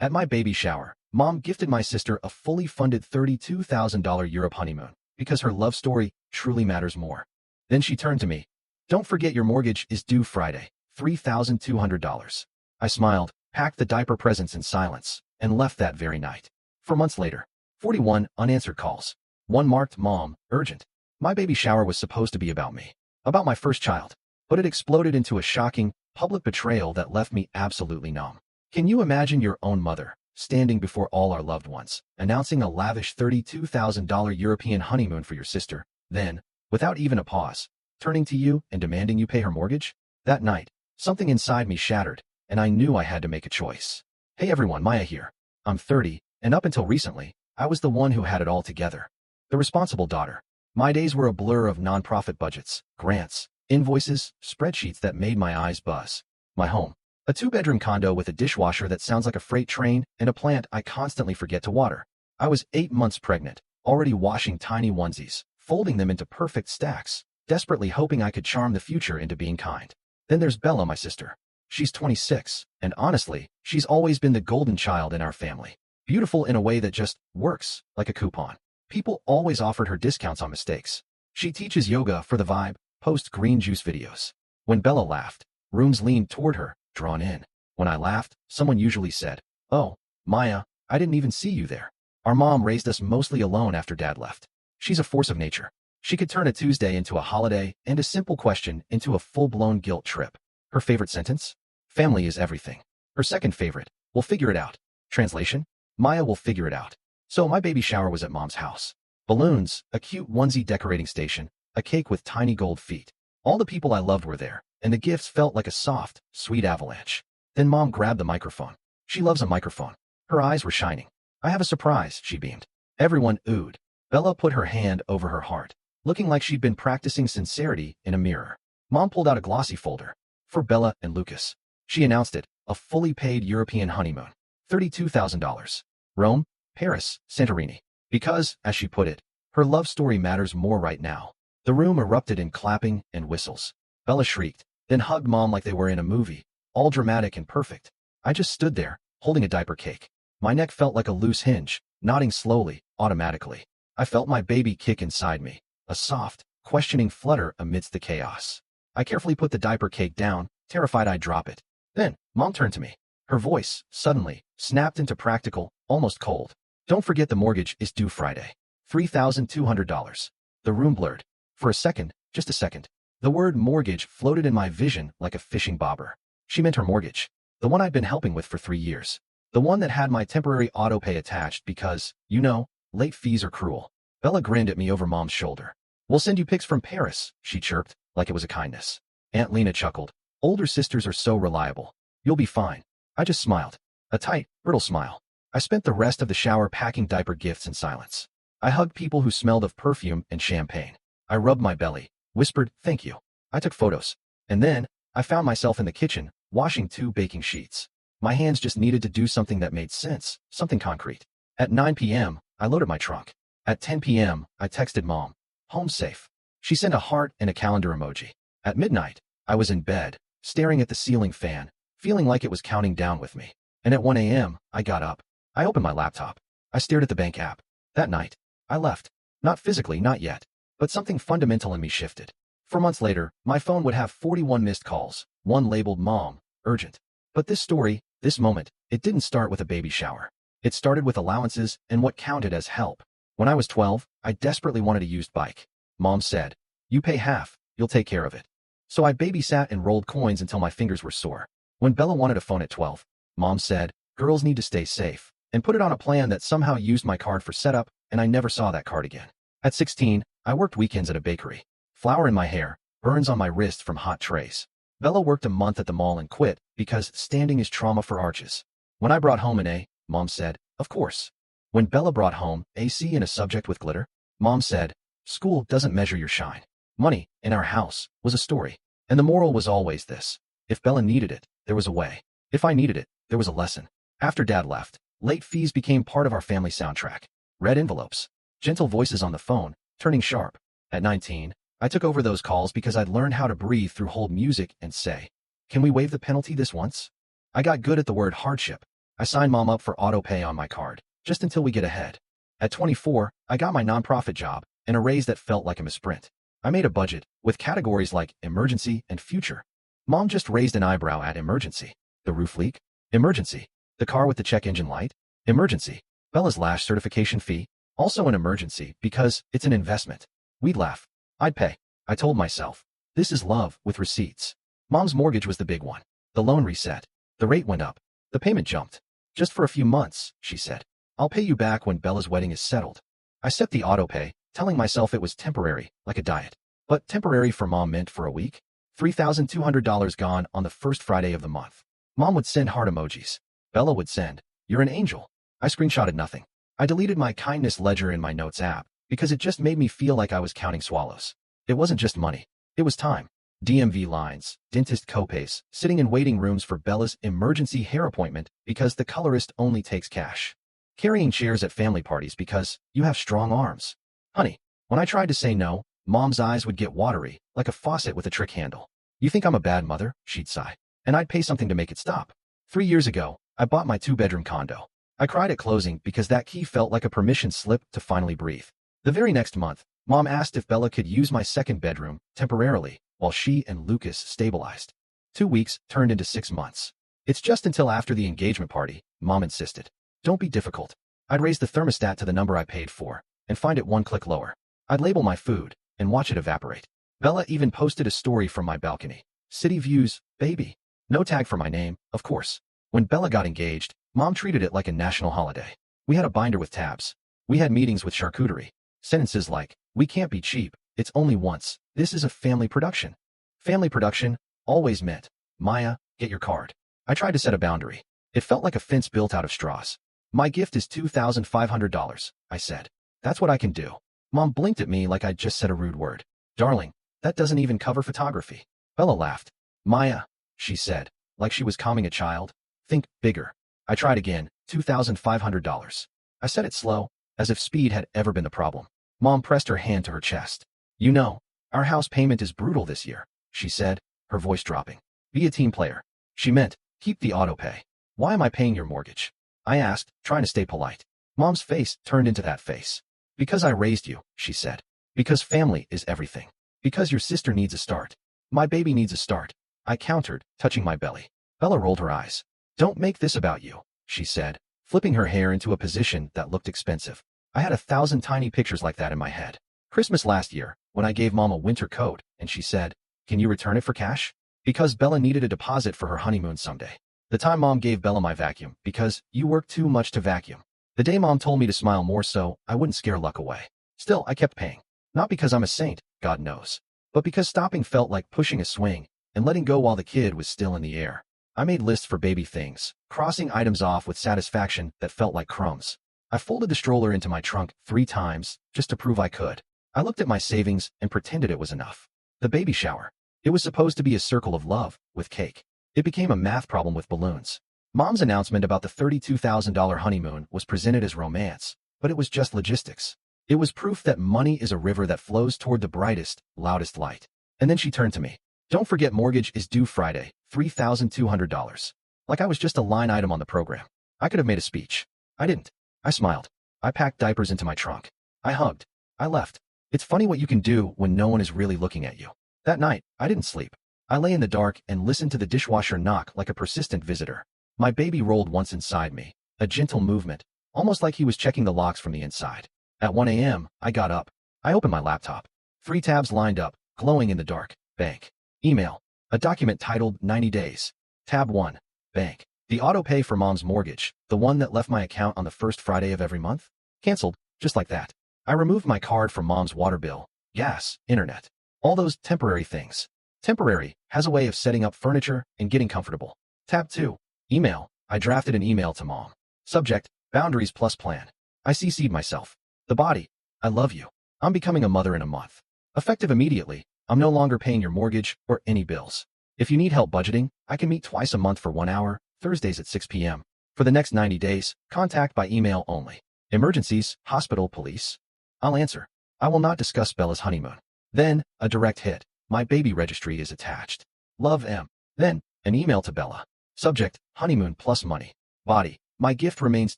At my baby shower, Mom gifted my sister a fully funded $32,000 Europe honeymoon because her love story truly matters more. Then she turned to me. Don't forget your mortgage is due Friday, $3,200. I smiled, packed the diaper presents in silence, and left that very night. 4 months later, 41 unanswered calls. One marked Mom, urgent. My baby shower was supposed to be about me, about my first child, but it exploded into a shocking, public betrayal that left me absolutely numb. Can you imagine your own mother, standing before all our loved ones, announcing a lavish $32,000 European honeymoon for your sister, then, without even a pause, turning to you and demanding you pay her mortgage? That night, something inside me shattered, and I knew I had to make a choice. Hey everyone, Maya here. I'm 30, and up until recently, I was the one who had it all together. The responsible daughter. My days were a blur of nonprofit budgets, grants, invoices, spreadsheets that made my eyes buzz. My home. A 2-bedroom condo with a dishwasher that sounds like a freight train and a plant I constantly forget to water. I was 8 months pregnant, already washing tiny onesies, folding them into perfect stacks, desperately hoping I could charm the future into being kind. Then there's Bella, my sister. She's 26, and honestly, she's always been the golden child in our family. Beautiful in a way that just works, like a coupon. People always offered her discounts on mistakes. She teaches yoga for the vibe, posts green juice videos. When Bella laughed, rooms leaned toward her, drawn in. When I laughed, someone usually said, "Oh, Maya, I didn't even see you there." Our mom raised us mostly alone after Dad left. She's a force of nature. She could turn a Tuesday into a holiday and a simple question into a full-blown guilt trip. Her favorite sentence? Family is everything. Her second favorite, we'll figure it out. Translation? Maya will figure it out. So my baby shower was at Mom's house. Balloons, a cute onesie decorating station, a cake with tiny gold feet. All the people I loved were there, and the gifts felt like a soft, sweet avalanche. Then Mom grabbed the microphone. She loves a microphone. Her eyes were shining. "I have a surprise," she beamed. Everyone oohed. Bella put her hand over her heart, looking like she'd been practicing sincerity in a mirror. Mom pulled out a glossy folder. "For Bella and Lucas." She announced it, a fully paid European honeymoon. $32,000. Rome, Paris, Santorini. Because, as she put it, her love story matters more right now. The room erupted in clapping and whistles. Bella shrieked, then hugged Mom like they were in a movie, all dramatic and perfect. I just stood there, holding a diaper cake. My neck felt like a loose hinge, nodding slowly, automatically. I felt my baby kick inside me, a soft, questioning flutter amidst the chaos. I carefully put the diaper cake down, terrified I'd drop it. Then, Mom turned to me. Her voice, suddenly, snapped into practical, almost cold. "Don't forget the mortgage is due Friday. $3,200. The room blurred. For a second, just a second, the word mortgage floated in my vision like a fishing bobber. She meant her mortgage. The one I'd been helping with for 3 years. The one that had my temporary auto-pay attached because, you know, late fees are cruel. Bella grinned at me over Mom's shoulder. "We'll send you pics from Paris," she chirped, like it was a kindness. Aunt Lena chuckled. "Older sisters are so reliable. You'll be fine." I just smiled. A tight, brittle smile. I spent the rest of the shower packing diaper gifts in silence. I hugged people who smelled of perfume and champagne. I rubbed my belly, whispered, "Thank you." I took photos. And then, I found myself in the kitchen, washing 2 baking sheets. My hands just needed to do something that made sense, something concrete. At 9 p.m., I loaded my trunk. At 10 p.m., I texted Mom. "Home safe." She sent a heart and a calendar emoji. At midnight, I was in bed, staring at the ceiling fan, feeling like it was counting down with me. And at 1 a.m., I got up. I opened my laptop. I stared at the bank app. That night, I left. Not physically, not yet. But something fundamental in me shifted. 4 months later, my phone would have 41 missed calls, one labeled Mom, urgent. But this story, this moment, it didn't start with a baby shower. It started with allowances and what counted as help. When I was 12, I desperately wanted a used bike. Mom said, "You pay half, you'll take care of it." So I babysat and rolled coins until my fingers were sore. When Bella wanted a phone at 12, Mom said, "Girls need to stay safe," and put it on a plan that somehow used my card for setup, and I never saw that card again. At 16, I worked weekends at a bakery. Flour in my hair, burns on my wrist from hot trays. Bella worked a month at the mall and quit because standing is trauma for arches. When I brought home an A, Mom said, "Of course." When Bella brought home a C in a subject with glitter, Mom said, "School doesn't measure your shine." Money, in our house, was a story. And the moral was always this. If Bella needed it, there was a way. If I needed it, there was a lesson. After Dad left, late fees became part of our family soundtrack. Red envelopes, gentle voices on the phone, turning sharp. At 19, I took over those calls because I'd learned how to breathe through hold music and say, "Can we waive the penalty this once?" I got good at the word hardship. I signed mom up for auto pay on my card, just until we get ahead. At 24, I got my nonprofit job and a raise that felt like a sprint. I made a budget with categories like emergency and future. Mom just raised an eyebrow at emergency. The roof leak? Emergency. The car with the check engine light? Emergency. Bella's lash certification fee? Also an emergency because it's an investment. We'd laugh. I'd pay. I told myself. This is love with receipts. Mom's mortgage was the big one. The loan reset. The rate went up. The payment jumped. Just for a few months, she said. I'll pay you back when Bella's wedding is settled. I set the auto pay, telling myself it was temporary, like a diet. But temporary for mom meant for a week. $3,200 gone on the first Friday of the month. Mom would send heart emojis. Bella would send, "You're an angel." I screenshotted nothing. I deleted my kindness ledger in my notes app because it just made me feel like I was counting swallows. It wasn't just money. It was time. DMV lines, dentist copays, sitting in waiting rooms for Bella's emergency hair appointment because the colorist only takes cash. Carrying chairs at family parties because you have strong arms. Honey, when I tried to say no, Mom's eyes would get watery, like a faucet with a trick handle. "You think I'm a bad mother?" she'd sigh. And I'd pay something to make it stop. 3 years ago, I bought my 2-bedroom condo. I cried at closing because that key felt like a permission slip to finally breathe. The very next month, Mom asked if Bella could use my second bedroom temporarily while she and Lucas stabilized. 2 weeks turned into 6 months. It's just until after the engagement party, Mom insisted. "Don't be difficult." I'd raise the thermostat to the number I paid for and find it one click lower. I'd label my food and watch it evaporate. Bella even posted a story from my balcony. "City views, baby." No tag for my name, of course. When Bella got engaged, Mom treated it like a national holiday. We had a binder with tabs. We had meetings with charcuterie. Sentences like, "We can't be cheap. It's only once. This is a family production." Family production always meant, "Maya, get your card." I tried to set a boundary. It felt like a fence built out of straws. "My gift is $2,500, I said. "That's what I can do." Mom blinked at me like I'd just said a rude word. "Darling, that doesn't even cover photography." Bella laughed. "Maya," she said, like she was calming a child, "think bigger." I tried again, $2,500. I said it slow, as if speed had ever been the problem. Mom pressed her hand to her chest. "You know, our house payment is brutal this year," she said, her voice dropping. "Be a team player." She meant, keep the auto pay. "Why am I paying your mortgage?" I asked, trying to stay polite. Mom's face turned into that face. "Because I raised you," she said. "Because family is everything. Because your sister needs a start. My baby needs a start." I countered, touching my belly. Bella rolled her eyes. "Don't make this about you," she said, flipping her hair into a position that looked expensive. I had 1,000 tiny pictures like that in my head. Christmas last year, when I gave Mom a winter coat, and she said, "Can you return it for cash?" Because Bella needed a deposit for her honeymoon someday. The time Mom gave Bella my vacuum, because you work too much to vacuum. The day Mom told me to smile more so I wouldn't scare luck away. Still, I kept paying. Not because I'm a saint, God knows, but because stopping felt like pushing a swing and letting go while the kid was still in the air. I made lists for baby things, crossing items off with satisfaction that felt like crumbs. I folded the stroller into my trunk 3 times, just to prove I could. I looked at my savings and pretended it was enough. The baby shower. It was supposed to be a circle of love, with cake. It became a math problem with balloons. Mom's announcement about the $32,000 honeymoon was presented as romance, but it was just logistics. It was proof that money is a river that flows toward the brightest, loudest light. And then she turned to me. "Don't forget mortgage is due Friday, $3,200. Like I was just a line item on the program. I could have made a speech. I didn't. I smiled. I packed diapers into my trunk. I hugged. I left. It's funny what you can do when no one is really looking at you. That night, I didn't sleep. I lay in the dark and listened to the dishwasher knock like a persistent visitor. My baby rolled once inside me, a gentle movement, almost like he was checking the locks from the inside. At 1 a.m., I got up. I opened my laptop. 3 tabs lined up, glowing in the dark. Bank. Email. A document titled 90 Days. Tab 1. Bank. The auto pay for Mom's mortgage, the one that left my account on the first Friday of every month. Canceled, just like that. I removed my card from Mom's water bill, gas, internet. All those temporary things. Temporary has a way of setting up furniture and getting comfortable. Tab 2. Email. I drafted an email to Mom. Subject, boundaries plus plan. I CC'd myself. The body, I love you. I'm becoming a mother in a month. Effective immediately, I'm no longer paying your mortgage or any bills. If you need help budgeting, I can meet twice a month for 1 hour, Thursdays at 6 p.m. For the next 90 days, contact by email only. Emergencies, hospital, police. I'll answer. I will not discuss Bella's honeymoon. Then, a direct hit. My baby registry is attached. Love M. Then, an email to Bella. Subject, honeymoon plus money. Body, My gift remains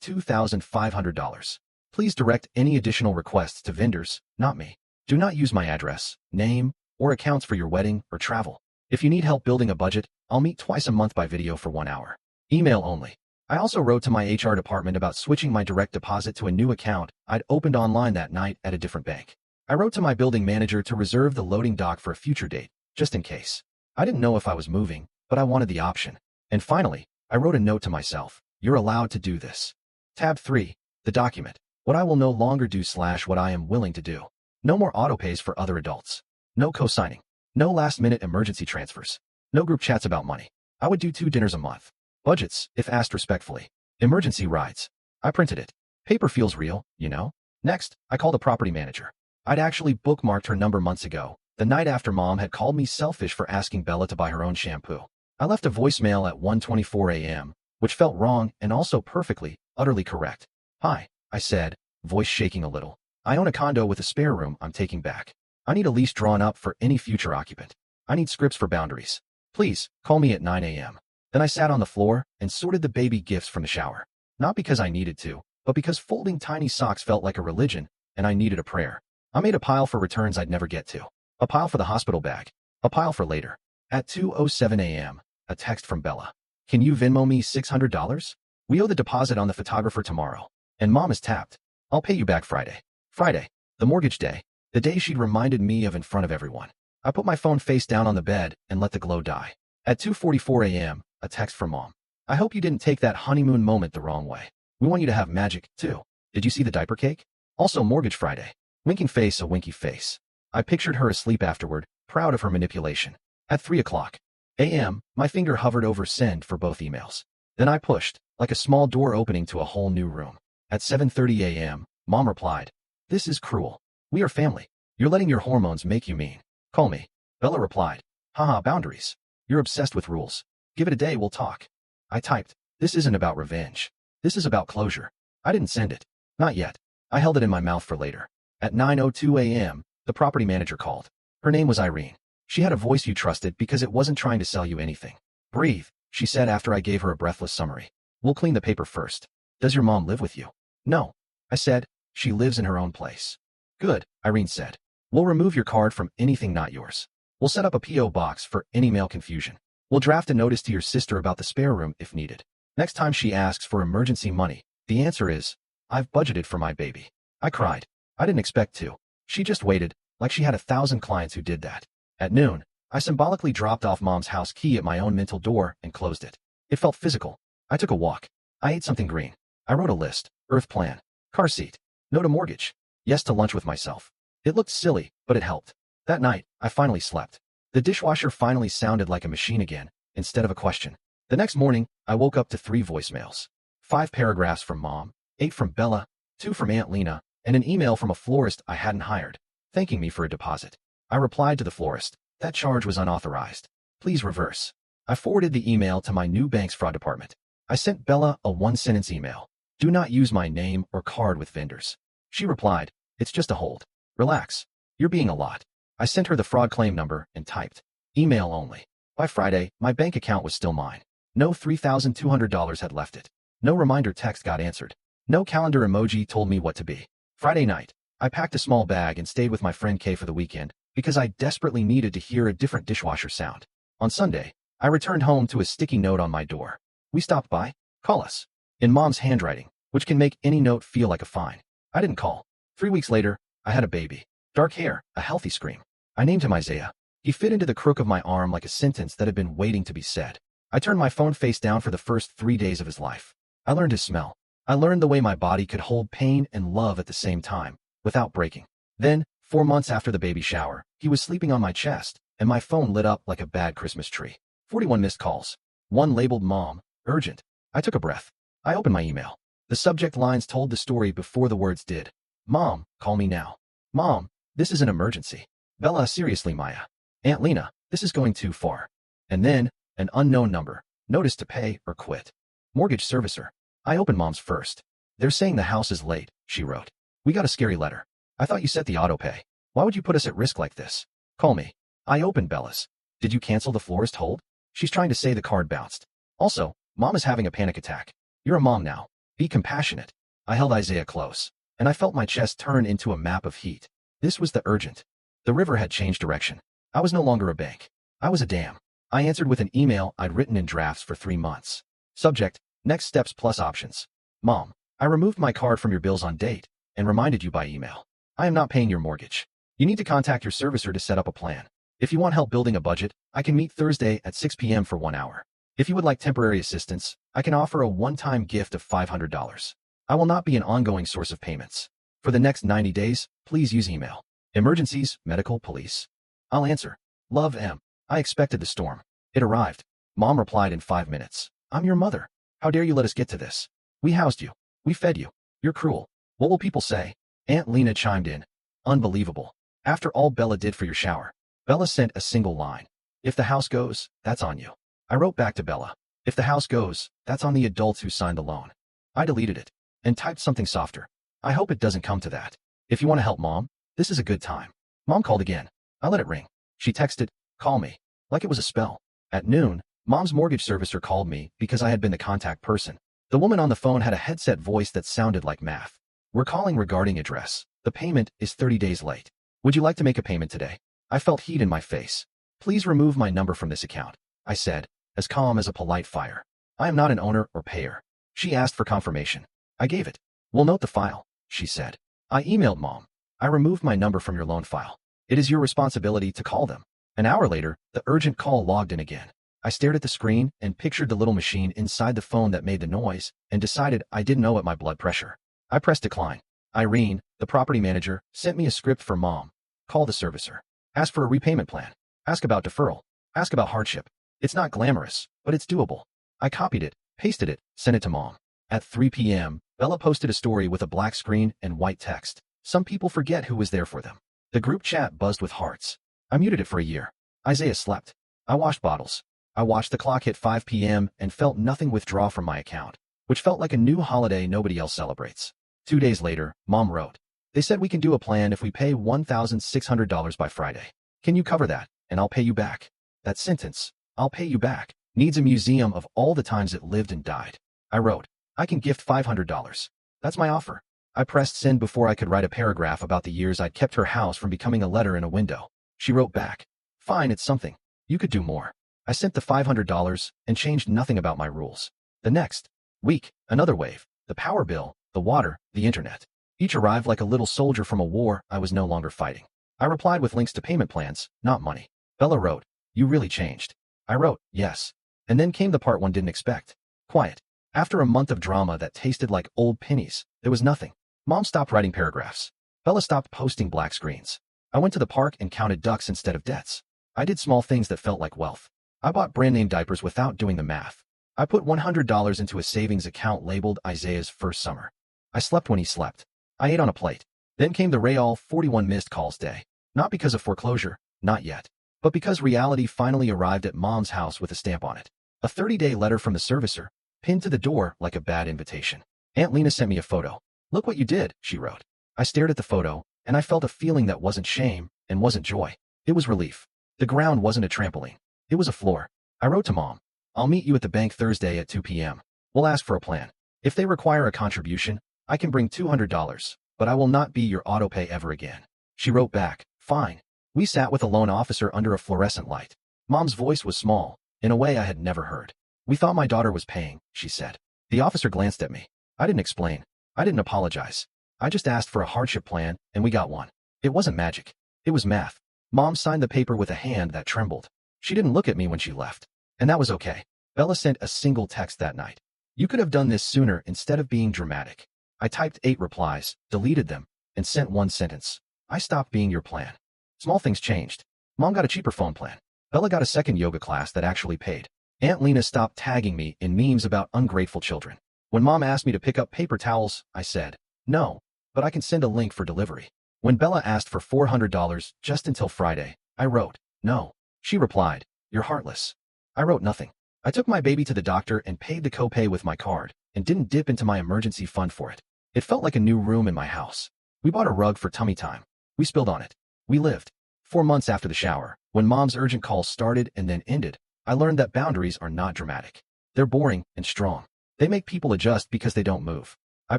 $2,500. Please direct any additional requests to vendors, not me. Do not use my address, name, or accounts for your wedding or travel. If you need help building a budget, I'll meet twice a month by video for 1 hour. Email only. I also wrote to my HR department about switching my direct deposit to a new account I'd opened online that night at a different bank. I wrote to my building manager to reserve the loading dock for a future date, just in case. I didn't know if I was moving, but I wanted the option. And finally, I wrote a note to myself. You're allowed to do this. Tab 3. The document. What I will no longer do / what I am willing to do. No more autopays for other adults. No co-signing. No last-minute emergency transfers. No group chats about money. I would do 2 dinners a month. Budgets, if asked respectfully. Emergency rides. I printed it. Paper feels real, you know? Next, I called the property manager. I'd actually bookmarked her number months ago, the night after Mom had called me selfish for asking Bella to buy her own shampoo. I left a voicemail at 1:24 a.m., which felt wrong and also perfectly, utterly correct. Hi, I said, voice shaking a little. I own a condo with a spare room I'm taking back. I need a lease drawn up for any future occupant. I need scripts for boundaries. Please, call me at 9 a.m. Then I sat on the floor and sorted the baby gifts from the shower. Not because I needed to, but because folding tiny socks felt like a religion, and I needed a prayer. I made a pile for returns I'd never get to. A pile for the hospital bag. A pile for later. At 2:07 a.m., a text from Bella. Can you Venmo me $600? We owe the deposit on the photographer tomorrow. And Mom is tapped. I'll pay you back Friday. Friday, the mortgage day. The day she'd reminded me of in front of everyone. I put my phone face down on the bed and let the glow die. At 2:44 a.m., a text from Mom. I hope you didn't take that honeymoon moment the wrong way. We want you to have magic, too. Did you see the diaper cake? Also Mortgage Friday. Winking face, a winky face. I pictured her asleep afterward, proud of her manipulation. At 3 o'clock a.m., my finger hovered over send for both emails. Then I pushed, like a small door opening to a whole new room. At 7:30 a.m., Mom replied, This is cruel. We are family. You're letting your hormones make you mean. Call me. Bella replied, Haha, boundaries. You're obsessed with rules. Give it a day, we'll talk. I typed, This isn't about revenge. This is about closure. I didn't send it. Not yet. I held it in my mouth for later. At 9:02 a.m., the property manager called. Her name was Irene. She had a voice you trusted because it wasn't trying to sell you anything. Breathe, she said after I gave her a breathless summary. We'll clean the paper first. Does your mom live with you? No. I said, She lives in her own place. Good, Irene said. We'll remove your card from anything not yours. We'll set up a P.O. box for any mail confusion. We'll draft a notice to your sister about the spare room if needed. Next time she asks for emergency money, the answer is, I've budgeted for my baby. I cried. I didn't expect to. She just waited, like she had 1,000 clients who did that. At noon, I symbolically dropped off Mom's house key at my own mental door and closed it. It felt physical. I took a walk. I ate something green. I wrote a list. Earth plan. Car seat. No to mortgage. Yes to lunch with myself. It looked silly, but it helped. That night, I finally slept. The dishwasher finally sounded like a machine again, instead of a question. The next morning, I woke up to 3 voicemails. 5 paragraphs from Mom, 8 from Bella, 2 from Aunt Lena, and an email from a florist I hadn't hired, thanking me for a deposit. I replied to the florist, that charge was unauthorized. Please reverse. I forwarded the email to my new bank's fraud department. I sent Bella a 1-sentence email. Do not use my name or card with vendors. She replied, It's just a hold. Relax. You're being a lot. I sent her the fraud claim number and typed, email only. By Friday, my bank account was still mine. No $3,200 had left it. No reminder text got answered. No calendar emoji told me what to be. Friday night, I packed a small bag and stayed with my friend Kay for the weekend because I desperately needed to hear a different dishwasher sound. On Sunday, I returned home to a sticky note on my door. We stopped by. Call us. In Mom's handwriting, which can make any note feel like a fine. I didn't call. 3 weeks later, I had a baby. Dark hair, a healthy scream. I named him Isaiah. He fit into the crook of my arm like a sentence that had been waiting to be said. I turned my phone face down for the first 3 days of his life. I learned his smell. I learned the way my body could hold pain and love at the same time, without breaking. Then, 4 months after the baby shower, he was sleeping on my chest, and my phone lit up like a bad Christmas tree. 41 missed calls. 1 labeled Mom, urgent. I took a breath. I opened my email. The subject lines told the story before the words did. Mom, call me now. Mom, this is an emergency. Bella, seriously, Maya. Aunt Lena, this is going too far. And then, an unknown number. Notice to pay or quit. Mortgage servicer. I opened Mom's first. They're saying the house is late, she wrote. We got a scary letter. I thought you set the auto pay. Why would you put us at risk like this? Call me. I opened Bella's. Did you cancel the florist hold? She's trying to say the card bounced. Also, Mom is having a panic attack. You're a mom now. Be compassionate. I held Isaiah close, and I felt my chest turn into a map of heat. This was the urgent. The river had changed direction. I was no longer a bank. I was a dam. I answered with an email I'd written in drafts for 3 months. Subject, next steps plus options. Mom, I removed my card from your bills on date and reminded you by email. I am not paying your mortgage. You need to contact your servicer to set up a plan. If you want help building a budget, I can meet Thursday at 6 p.m. for 1 hour. If you would like temporary assistance, I can offer a one-time gift of $500. I will not be an ongoing source of payments. For the next 90 days, please use email. Emergencies, medical, police. I'll answer. Love, M. I expected the storm. It arrived. Mom replied in 5 minutes. I'm your mother. How dare you let us get to this? We housed you. We fed you. You're cruel. What will people say? Aunt Lena chimed in. Unbelievable. After all Bella did for your shower. Bella sent a single line. If the house goes, that's on you. I wrote back to Bella. If the house goes, that's on the adults who signed the loan. I deleted it and typed something softer. I hope it doesn't come to that. If you want to help Mom, this is a good time. Mom called again. I let it ring. She texted, call me. Like it was a spell. At noon, Mom's mortgage servicer called me because I had been the contact person. The woman on the phone had a headset voice that sounded like math. We're calling regarding address. The payment is 30 days late. Would you like to make a payment today? I felt heat in my face. Please remove my number from this account, I said, as calm as a polite fire. I am not an owner or payer. She asked for confirmation. I gave it. We'll note the file, she said. I emailed Mom. I removed my number from your loan file. It is your responsibility to call them. An hour later, the urgent call logged in again. I stared at the screen and pictured the little machine inside the phone that made the noise and decided I didn't know at my blood pressure. I pressed decline. Irene, the property manager, sent me a script for Mom. Call the servicer. Ask for a repayment plan. Ask about deferral. Ask about hardship. It's not glamorous, but it's doable. I copied it, pasted it, sent it to Mom. At 3 p.m., Bella posted a story with a black screen and white text. Some people forget who was there for them. The group chat buzzed with hearts. I muted it for a year. Isaiah slept. I washed bottles. I watched the clock hit 5 p.m. and felt nothing withdraw from my account, which felt like a new holiday nobody else celebrates. 2 days later, Mom wrote. They said we can do a plan if we pay $1,600 by Friday. Can you cover that, and I'll pay you back? That sentence, I'll pay you back, needs a museum of all the times it lived and died. I wrote, I can gift $500. That's my offer. I pressed send before I could write a paragraph about the years I'd kept her house from becoming a letter in a window. She wrote back, fine, it's something. You could do more. I sent the $500 and changed nothing about my rules. The next week, another wave, the power bill, the water, the internet. Each arrived like a little soldier from a war I was no longer fighting. I replied with links to payment plans, not money. Bella wrote, you really changed. I wrote, yes. And then came the part one didn't expect. Quiet. After a month of drama that tasted like old pennies, there was nothing. Mom stopped writing paragraphs. Bella stopped posting black screens. I went to the park and counted ducks instead of debts. I did small things that felt like wealth. I bought brand name diapers without doing the math. I put $100 into a savings account labeled Isaiah's first summer. I slept when he slept. I ate on a plate. Then came the Real 41 missed calls day. Not because of foreclosure, not yet, but because reality finally arrived at Mom's house with a stamp on it. A 30-day letter from the servicer, pinned to the door like a bad invitation. Aunt Lena sent me a photo. Look what you did, she wrote. I stared at the photo, and I felt a feeling that wasn't shame and wasn't joy. It was relief. The ground wasn't a trampoline. It was a floor. I wrote to Mom. I'll meet you at the bank Thursday at 2 p.m. We'll ask for a plan. If they require a contribution, I can bring $200, but I will not be your autopay ever again. She wrote back, fine. We sat with a loan officer under a fluorescent light. Mom's voice was small, in a way I had never heard. We thought my daughter was paying, she said. The officer glanced at me. I didn't explain. I didn't apologize. I just asked for a hardship plan, and we got one. It wasn't magic. It was math. Mom signed the paper with a hand that trembled. She didn't look at me when she left. And that was okay. Bella sent a single text that night. You could have done this sooner instead of being dramatic. I typed 8 replies, deleted them, and sent 1 sentence. I stopped being your plan. Small things changed. Mom got a cheaper phone plan. Bella got a second yoga class that actually paid. Aunt Lena stopped tagging me in memes about ungrateful children. When Mom asked me to pick up paper towels, I said, no, but I can send a link for delivery. When Bella asked for $400 just until Friday, I wrote, no. She replied, you're heartless. I wrote nothing. I took my baby to the doctor and paid the copay with my card and didn't dip into my emergency fund for it. It felt like a new room in my house. We bought a rug for tummy time. We spilled on it. We lived. 4 months after the shower, when Mom's urgent calls started and then ended, I learned that boundaries are not dramatic. They're boring and strong. They make people adjust because they don't move. I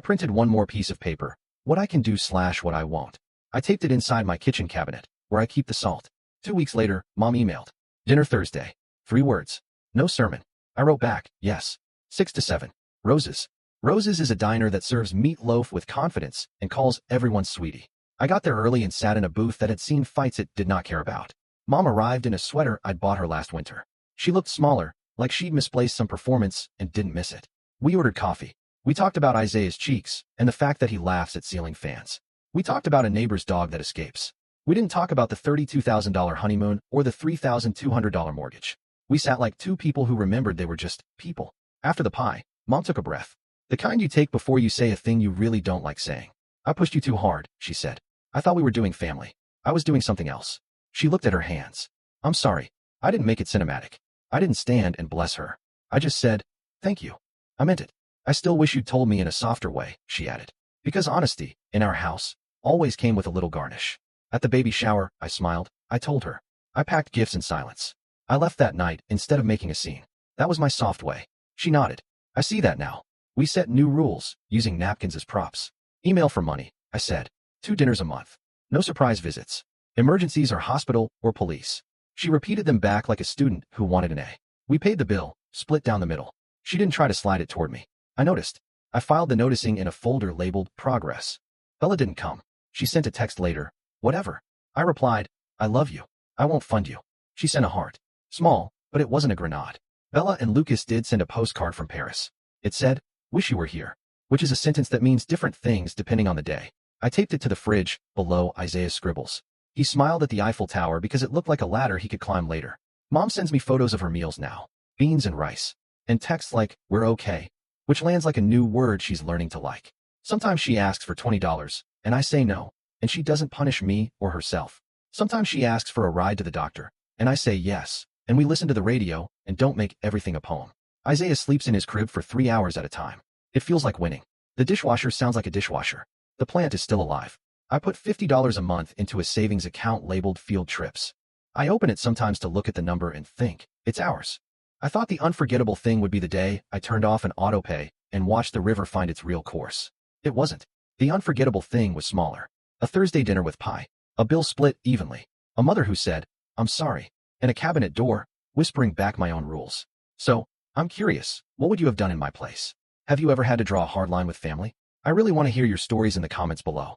printed one more piece of paper. What I can do / what I won't. I taped it inside my kitchen cabinet, where I keep the salt. 2 weeks later, Mom emailed. Dinner Thursday. 3 words. No sermon. I wrote back, yes. 6 to 7. Roses. Roses is a diner that serves meatloaf with confidence and calls everyone sweetie. I got there early and sat in a booth that had seen fights it did not care about. Mom arrived in a sweater I'd bought her last winter. She looked smaller, like she'd misplaced some performance and didn't miss it. We ordered coffee. We talked about Isaiah's cheeks and the fact that he laughs at ceiling fans. We talked about a neighbor's dog that escapes. We didn't talk about the $32,000 honeymoon or the $3,200 mortgage. We sat like two people who remembered they were just people. After the pie, Mom took a breath. The kind you take before you say a thing you really don't like saying. I pushed you too hard, she said. I thought we were doing family. I was doing something else. She looked at her hands. I'm sorry. I didn't make it cinematic. I didn't stand and bless her. I just said, thank you. I meant it. I still wish you'd told me in a softer way, she added. Because honesty, in our house, always came with a little garnish. At the baby shower, I smiled. I told her. I packed gifts in silence. I left that night instead of making a scene. That was my soft way. She nodded. I see that now. We set new rules, using napkins as props. Email for money, I said. 2 dinners a month. No surprise visits. Emergencies are hospital or police. She repeated them back like a student who wanted an A. We paid the bill, split down the middle. She didn't try to slide it toward me. I noticed. I filed the noticing in a folder labeled Progress. Bella didn't come. She sent a text later. Whatever. I replied, I love you. I won't fund you. She sent a heart. Small, but it wasn't a grenade. Bella and Lucas did send a postcard from Paris. It said, wish you were here, which is a sentence that means different things depending on the day. I taped it to the fridge, below Isaiah's scribbles. He smiled at the Eiffel Tower because it looked like a ladder he could climb later. Mom sends me photos of her meals now. Beans and rice. And texts like, we're okay, which lands like a new word she's learning to like. Sometimes she asks for $20, and I say no, and she doesn't punish me or herself. Sometimes she asks for a ride to the doctor, and I say yes, and we listen to the radio and don't make everything a poem. Isaiah sleeps in his crib for 3 hours at a time. It feels like winning. The dishwasher sounds like a dishwasher. The plant is still alive. I put $50 a month into a savings account labeled Field Trips. I open it sometimes to look at the number and think, it's ours. I thought the unforgettable thing would be the day I turned off an autopay and watched the river find its real course. It wasn't. The unforgettable thing was smaller. A Thursday dinner with pie. A bill split evenly. A mother who said, I'm sorry. And a cabinet door, whispering back my own rules. So, I'm curious, what would you have done in my place? Have you ever had to draw a hard line with family? I really want to hear your stories in the comments below.